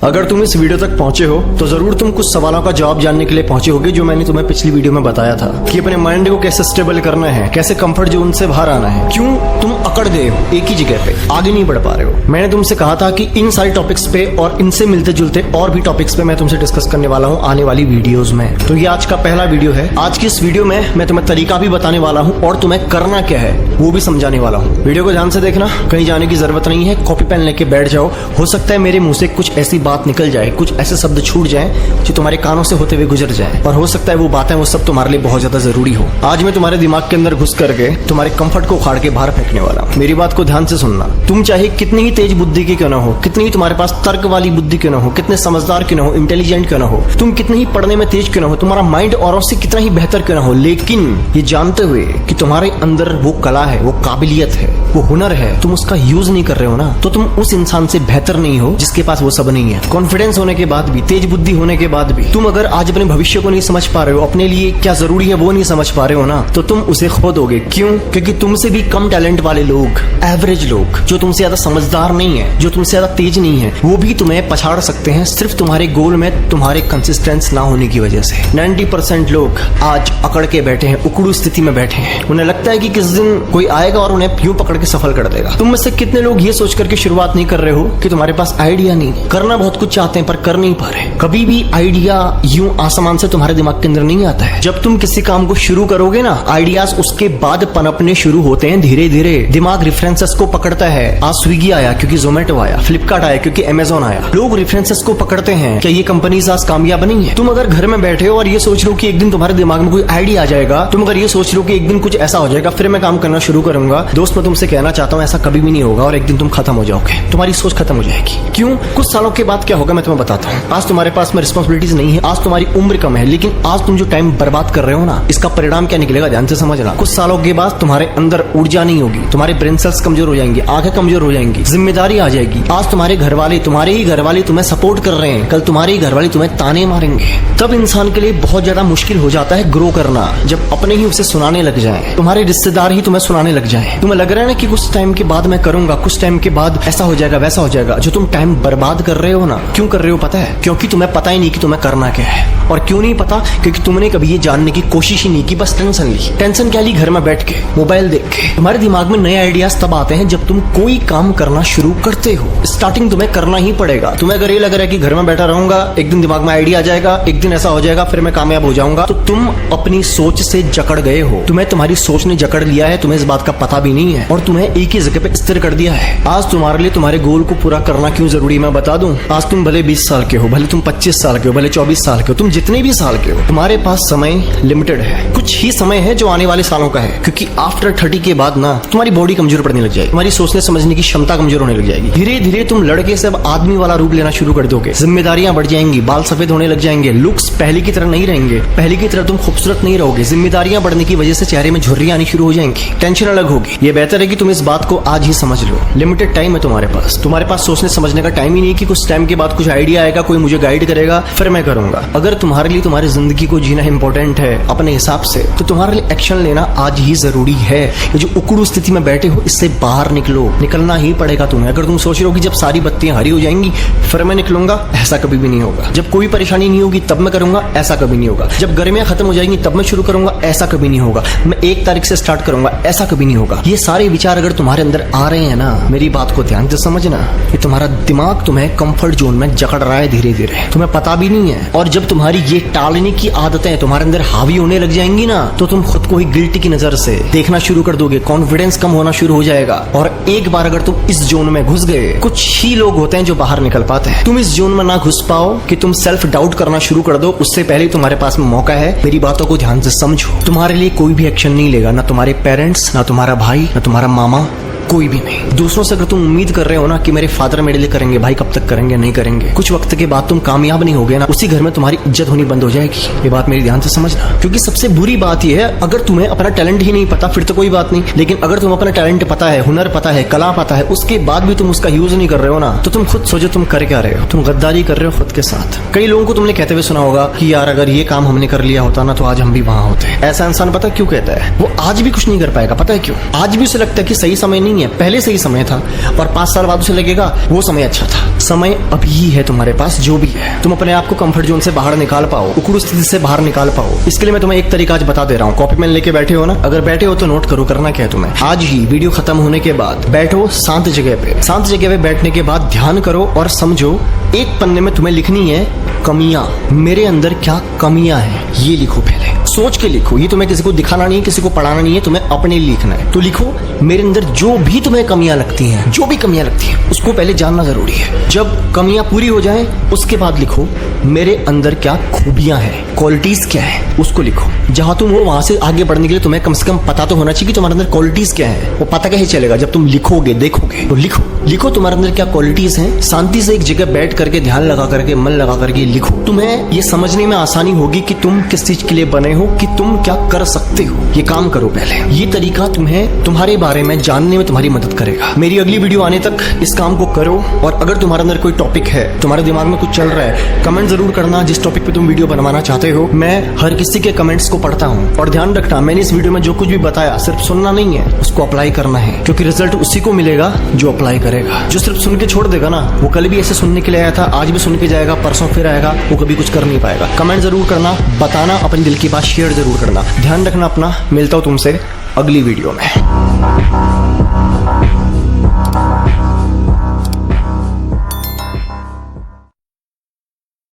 अगर तुम इस वीडियो तक पहुंचे हो तो जरूर तुम कुछ सवालों का जवाब जानने के लिए पहुंचे होगे जो मैंने तुम्हें पिछली वीडियो में बताया था कि अपने माइंड को कैसे स्टेबल करना है, कैसे कंफर्ट जोन से बाहर आना है। क्यों तुम अकड़ गए हो एक ही जगह पे, आगे नहीं बढ़ पा रहे हो। मैंने तुमसे कहा था कि इन सारे टॉपिक्स पे और इनसे मिलते जुलते और भी टॉपिक्स पे मैं तुमसे डिस्कस करने वाला हूँ आने वाली वीडियोज में। तो ये आज का पहला वीडियो है। आज की इस वीडियो में मैं तुम्हें तरीका भी बताने वाला हूँ और तुम्हें करना क्या है वो भी समझाने वाला हूँ। वीडियो को ध्यान से देखना, कहीं जाने की जरूरत नहीं है। कॉपी पेन लेके बैठ जाओ। हो सकता है मेरे मुंह से कुछ ऐसी बात निकल जाए, कुछ ऐसे शब्द छूट जाएं जो तुम्हारे कानों से होते हुए गुजर जाएं, और हो सकता है वो बातें वो सब तुम्हारे लिए बहुत ज्यादा जरूरी हो। आज मैं तुम्हारे दिमाग के अंदर घुस करके तुम्हारे कंफर्ट को उखाड़ के बाहर फेंकने वाला हूं। मेरी बात को ध्यान से सुनना। तुम चाहे कितनी ही तेज बुद्धि की क्यों ना हो, कितनी ही तुम्हारे पास तर्क वाली बुद्धि क्यों ना हो, कितने समझदार क्यों ना हो, इंटेलिजेंट क्यों ना हो, तुम कितनी ही पढ़ने में तेज क्यों ना हो, तुम्हारा माइंड और से कितना ही बेहतर क्यों ना हो, लेकिन ये जानते हुए कि तुम्हारे अंदर वो कला है, वो काबिलियत है, वो हुनर है, तुम उसका यूज नहीं कर रहे हो ना, तो तुम उस इंसान से बेहतर नहीं हो जिसके पास वो सब नहीं है। कॉन्फिडेंस होने के बाद भी, तेज बुद्धि होने के बाद भी तुम अगर आज अपने भविष्य को नहीं समझ पा रहे हो, अपने लिए क्या जरूरी है वो नहीं समझ पा रहे हो ना, तो तुम उसे खो दोगे। क्यों? क्योंकि तुमसे भी कम टैलेंट वाले लोग, एवरेज लोग, जो तुमसे ज्यादा समझदार नहीं है, जो तुमसे ज्यादा तेज नहीं है, वो भी तुम्हें पछाड़ सकते हैं सिर्फ तुम्हारे गोल में तुम्हारे कंसिस्टेंस ना होने की वजह से। 90% लोग आज अकड़ के बैठे हैं, उकड़ू स्थिति में बैठे हैं। उन्हें लगता है कि किस दिन कोई आएगा और उन्हें यूं पकड़ के सफल कर देगा। तुम में से कितने लोग ये सोच करके शुरुआत नहीं कर रहे हो कि तुम्हारे पास आइडिया नहीं, करना बहुत कुछ चाहते हैं पर कर नहीं पा रहे। कभी भी आइडिया यूं आसमान से तुम्हारे दिमाग के अंदर नहीं आता है। जब तुम किसी काम को शुरू करोगे ना, आइडियाज उसके बाद पनपने शुरू होते हैं धीरे धीरे। दिमाग रेफरेंसेस को पकड़ता है। आज स्विगी आया क्योंकि जोमेटो आया, फ्लिपकार्ट आया क्योंकि अमेजोन आया। लोग रेफरेंसेस को पकड़ते हैं। क्या ये कंपनीज आज कामयाब नहीं है? तुम अगर घर में बैठे हो और ये सोच रहे हो कि एक दिन तुम्हारे दिमाग में कोई आइडिया आ जाएगा, तुम अगर ये सोच रहे हो कि एक दिन कुछ ऐसा हो जाएगा फिर मैं काम करना शुरू करूंगा, दोस्त मैं तुमसे कहना चाहता हूँ ऐसा कभी भी नहीं होगा और एक दिन तुम खत्म हो जाओगे। तुम्हारी सोच खत्म हो जाएगी। क्यों? कुछ सालों के बाद क्या होगा मैं तुम्हें बताता हूँ। आज तुम्हारे पास में रिस्पॉन्सिबिलिटीज नहीं है, आज तुम्हारी उम्र कम है, लेकिन आज तुम जो टाइम बर्बाद कर रहे हो ना, इसका परिणाम क्या निकलेगा ध्यान से समझना। कुछ सालों के बाद तुम्हारे अंदर ऊर्जा नहीं होगी, तुम्हारे ब्रेन सेल्स कमजोर हो जाएंगे, आंखें कमजोर हो जाएंगी, जिम्मेदारी आ जाएगी। आज तुम्हारे घर वाले, तुम्हारे ही घर वाले तुम्हें सपोर्ट कर रहे हैं, कल तुम्हारे ही घर वाले तुम्हें ताने मारेंगे। तब इंसान के लिए बहुत ज्यादा मुश्किल हो जाता है ग्रो करना, जब अपने ही उसे सुनाने लग जाए, तुम्हारे रिश्तेदार ही तुम्हें सुनाने लग जाए। तुम्हें लग रहा है ना कि कुछ टाइम के बाद मैं करूंगा, कुछ टाइम के बाद ऐसा हो जाएगा, वैसा हो जाएगा। जो तुम टाइम बर्बाद कर रहे हो ना, क्यों कर रहे हो पता है? क्योंकि तुम्हें पता ही नहीं कि तुम्हें करना क्या है। और क्यों नहीं पता? क्योंकि तुमने कभी ये जानने की कोशिश ही नहीं की, बस टेंशन ली। टेंशन क्या ली? घर में बैठ के मोबाइल देख के। तुम्हारे दिमाग में नए आइडियाज तब आते हैं जब तुम कोई काम करना शुरू करते हो। स्टार्टिंग तुम्हें करना ही पड़ेगा। तुम्हें अगर ये लग रहा है कि घर में बैठा रहूंगा, एक दिन दिमाग में आइडिया आ जाएगा, एक दिन ऐसा हो जाएगा, फिर मैं कामयाब हो जाऊंगा, तो तुम अपनी सोच से जकड़ गए हो। तुम्हें तुम्हारी सोच ने जकड़ लिया है, तुम्हें इस बात का पता भी नहीं है और तुम्हें एक ही जगह पे स्थिर कर दिया है। आज तुम्हारे लिए तुम्हारे गोल को पूरा करना क्यों जरूरी मैं बता दूं। आज तुम भले 20 साल के हो, भले तुम 25 साल के हो, भले 24 साल के हो, तुम जितने भी साल के हो, तुम्हारे पास समय लिमिटेड है। कुछ ही समय है जो आने वाले सालों का है, क्योंकि आफ्टर 30 के बाद ना तुम्हारी बॉडी कमजोर पड़ने लग जाएगी, तुम्हारी सोचने समझने की क्षमता कमजोर होने लग जाएगी। धीरे धीरे तुम लड़के से अब आदमी वाला रूप लेना शुरू कर दोगे। जिम्मेदारियां बढ़ जाएंगी, बाल सफेद होने लग जाएंगे, लुक्स पहले की तरह नहीं रहेंगे, पहले की तरह तुम खूबसूरत नहीं रहोगे। जिम्मेदारियां बढ़ने की वजह से चेहरे में झुर्रियां आनी शुरू हो जाएंगी, टेंशन अलग होगी। ये बेहतर है कि तुम इस बात को आज ही समझ लो। लिमिटेड टाइम है तुम्हारे पास सोचने समझने का टाइम ही नहीं कि कुछ टाइम के बाद कुछ आइडिया आएगा, कोई मुझे गाइड करेगा, फिर मैं करूंगा। अगर तुम्हारे लिए तुम्हारी जिंदगी को जीना इंपॉर्टेंट है अपने हिसाब से, तो तुम्हारे लिए एक्शन लेना आज ही जरूरी है। ये जो उकड़ू स्थिति में बैठे हो, इससे बाहर निकलो। निकलना ही पड़ेगा तुम्हें। अगर तुम सोच रहे हो कि जब सारी बत्तियां हरी हो जाएंगी फिर मैं निकलूंगा, ऐसा कभी भी नहीं होगा। जब कोई परेशानी नहीं होगी तब मैं करूंगा, ऐसा कभी नहीं होगा। जब गर्मियां खत्म हो जाएंगी तब मैं शुरू करूंगा, ऐसा कभी नहीं होगा। मैं 1 तारीख से स्टार्ट करूंगा, ऐसा कभी नहीं होगा। ये सारे विचार अगर तुम्हारे अंदर आ रहे हैं ना, मेरी बात को ध्यान से समझना, कि तुम्हारा दिमाग तुम्हें कंफर्ट जोन में जकड़ रहा है धीरे धीरे, तुम्हें पता भी नहीं है। और जब तुम्हारी ये टालने की आदतें तुम्हारे अंदर हावी होने लग जाएंगी ना, तो तुम खुद को ही गिल्टी की नजर से देखना शुरू कर दोगे, कॉन्फिडेंस कम होना शुरू हो जाएगा। और एक बार अगर तुम इस जोन में घुस गए, कुछ ही लोग होते हैं जो बाहर निकल पाते हैं। तुम इस जोन में ना घुस पाओ कि तुम सेल्फ डाउट करना शुरू कर दो, उससे पहले तुम्हारे पास में मौका है। मेरी बातों को ध्यान से समझो। तुम्हारे लिए कोई भी एक्शन नहीं लेगा, ना तुम्हारे पेरेंट्स, ना तुम्हारा भाई, ना तुम्हारा मामा, कोई भी नहीं। दूसरों से अगर तुम उम्मीद कर रहे हो ना कि मेरे फादर मेरे लिए करेंगे, भाई कब तक करेंगे, नहीं करेंगे, कुछ वक्त के बाद तुम कामयाब नहीं होगे ना, उसी घर में तुम्हारी इज्जत होनी बंद हो जाएगी। ये बात मेरी ध्यान से समझना। क्योंकि सबसे बुरी बात यह है, अगर तुम्हें अपना टैलेंट ही नहीं पता फिर तो कोई बात नहीं, लेकिन अगर तुम अपना टैलेंट पता है, हुनर पता है, कला पता है, उसके बाद भी तुम उसका यूज नहीं कर रहे हो ना, तो तुम खुद सोचो तुम कर क्या रहे हो। तुम गद्दारी कर रहे हो खुद के साथ। कई लोगों को तुमने कहते हुए सुना होगा कि यार अगर ये काम हमने कर लिया होता ना तो आज हम भी वहां होते। ऐसा इंसान पता क्यों कहता है? वो आज भी कुछ नहीं कर पाएगा। पता है क्यों? आज भी उसे लगता है कि सही समय नहीं नहीं है, पहले से ही समय था और 5 साल बाद उसे लगेगा वो समय अच्छा था। समय अभी है तुम्हारे पास, जो भी है। तुम अपने आप को कंफर्ट जोन से बाहर निकाल पाओ, उकड़ू स्थिति से बाहर निकाल पाओ। इसके लिए मैं तुम्हें एक तरीका आज बता दे रहा हूँ। कॉपी पेन लेके बैठे हो ना, अगर बैठे हो तो नोट करो। करना क्या है तुम्हें, आज ही वीडियो खत्म होने के बाद बैठो शांत जगह पे। शांत जगह पे बैठने के बाद ध्यान करो और समझो, एक पन्ने में तुम्हें लिखनी है कमियां। मेरे अंदर क्या कमियां हैं ये लिखो। पहले सोच के लिखो, ये तुम्हें किसी को दिखाना नहीं है, किसी को पढ़ाना नहीं है, तुम्हें अपने लिए लिखना है। तो लिखो, मेरे अंदर जो भी तुम्हें कमियां लगती हैं, जो भी कमियां लगती हैं, उसको पहले जानना जरूरी है। जब कमियां पूरी हो जाएं, उसके बाद लिखो मेरे अंदर क्या खूबियां हैं, क्वालिटीज क्या है, उसको लिखो। जहां तुम हो वहां से आगे बढ़ने के लिए तुम्हें कम से कम पता तो होना चाहिए कि तुम्हारे अंदर क्वालिटीज क्या है। वो पता कैसे चलेगा, जब तुम लिखोगे, देखोगे। तो लिखो, लिखो तुम्हारे अंदर क्या क्वालिटीज हैं। शांति से एक जगह बैठ करके, ध्यान लगा करके, मन लगा करके लिखो। तुम्हें ये समझने में आसानी होगी कि तुम किस चीज के लिए बने हो, कि तुम क्या कर सकते हो। ये काम करो पहले। ये तरीका तुम्हें तुम्हारे बारे में जानने में तुम्हारी मदद करेगा। मेरी अगली वीडियो आने तक इस काम को करो। और अगर तुम्हारे अंदर कोई टॉपिक है, तुम्हारे दिमाग में कुछ चल रहा है, कमेंट जरूर करना जिस टॉपिक पे तुम वीडियो बनवाना चाहते हो। मैं हर किसी के कमेंट्स को पढ़ता हूँ। और ध्यान रखना, मैंने इस वीडियो में जो कुछ भी बताया सिर्फ सुनना नहीं है, उसको अप्लाई करना है। क्योंकि रिजल्ट उसी को मिलेगा जो अप्लाई करेगा। जो सिर्फ सुन के छोड़ देगा ना, वो कल भी ऐसे सुनने के लिए आया था, आज भी सुन के जाएगा, परसों फिर आएगा, वो कभी कुछ कर नहीं पाएगा। कमेंट जरूर करना, बताना, अपने दिल की बात शेयर जरूर करना। ध्यान रखना अपना। मिलता हूं तुमसे अगली वीडियो में।